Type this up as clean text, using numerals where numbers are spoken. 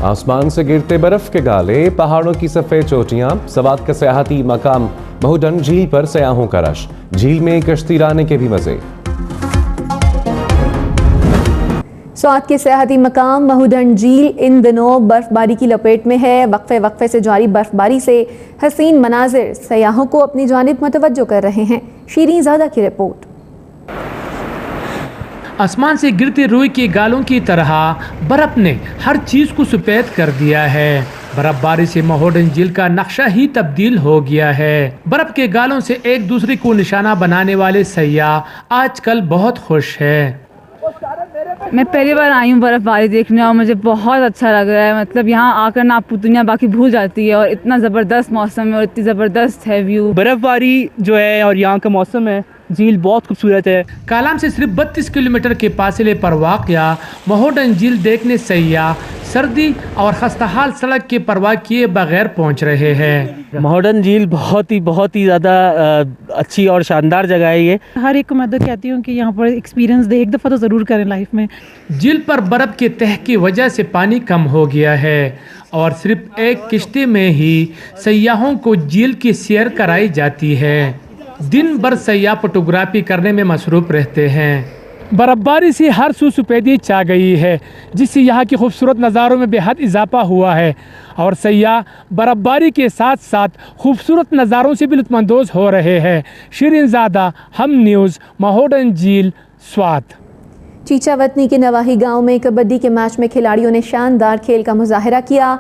आसमान से गिरते बर्फ के गाले, पहाड़ों की सफेद चोटियां, सवात का सयाहती मकाम महूडन झील पर सयाहों का रश। झील में कश्ती राने के भी मजे। स्वात के सयाहती मकाम महूडन झील इन दिनों बर्फबारी की लपेट में है। वक्फे वक्फे से जारी बर्फबारी से हसीन मनाजिर सयाहों को अपनी जानिब मुतवज्जो कर रहे हैं। शीरीन ज़ादा की रिपोर्ट। आसमान से गिरते रुई के गालों की तरह बर्फ ने हर चीज को सफेद कर दिया है। बर्फबारी से महूडन झील का नक्शा ही तब्दील हो गया है। बर्फ के गालों से एक दूसरे को निशाना बनाने वाले सयाह आजकल बहुत खुश है। मैं पहली बार आई हूँ बर्फबारी देखने और मुझे बहुत अच्छा लग रहा है। मतलब यहाँ आकर ना आप दुनिया बाकी भूल जाती है और इतना ज़बरदस्त मौसम है और इतनी ज़बरदस्त है व्यू। बर्फबारी जो है और यहाँ का मौसम है, झील बहुत खूबसूरत है। कालाम से सिर्फ 32 किलोमीटर के फासले पर वाक़या महूडन झील देखने सयाह सर्दी और खस्ताहाल सड़क की परवाह किए बगैर पहुंच रहे हैं। महूडन झील बहुत ही ज़्यादा अच्छी और शानदार जगह है। ये हर एक को मैं तो कहती हूँ कि यहाँ पर एक्सपीरियंस दे, एक दफ़ा तो ज़रूर करें लाइफ में। झील पर बर्फ़ के तह की वजह से पानी कम हो गया है और सिर्फ एक किश्ती में ही सयाहों को झील की सैर कराई जाती है। दिन भर सयाह फोटोग्राफी करने में मसरूफ़ रहते हैं। बर्फबारी से हर सू सफेदी छा गई है, जिससे यहाँ की खूबसूरत नज़ारों में बेहद इजाफा हुआ है और सयाह बर्फबारी के साथ साथ खूबसूरत नज़ारों से भी लुत्फ़अंदोज़ हो रहे हैं। शीरीन ज़ादा, हम न्यूज़, महूडन झील, स्वात। चीचा वतनी के नवाही गांव में कबड्डी के मैच में खिलाड़ियों ने शानदार खेल का मुजाहरा किया।